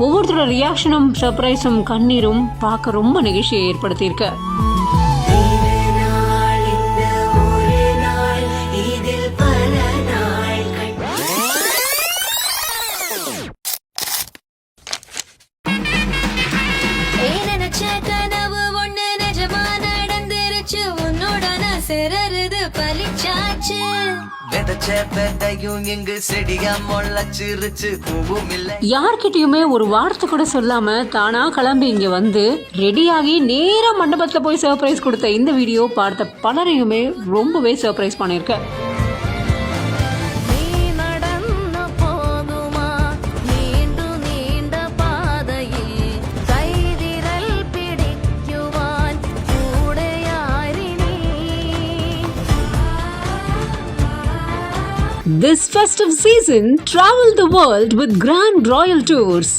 ஒவ்வொருத்தரோட ரியாக்ஷனும் சர்ப்ரைஸும் கண்ணீரும் பார்க்க ரொம்ப நிகழ்ச்சியை ஏற்படுத்தியிருக்கு. யார்கிட்டயுமே ஒரு வார்த்தை கூட சொல்லாம தானா கிளம்பி இங்க வந்து ரெடியாகி நேரா மண்டபத்துல போய் சர்ப்ரைஸ் கொடுத்த இந்த வீடியோ பார்த்த பலரையுமே ரொம்பவே சர்ப்ரைஸ் பண்ணிருக்க. This festive season, travel the world with Grand Royal Tours.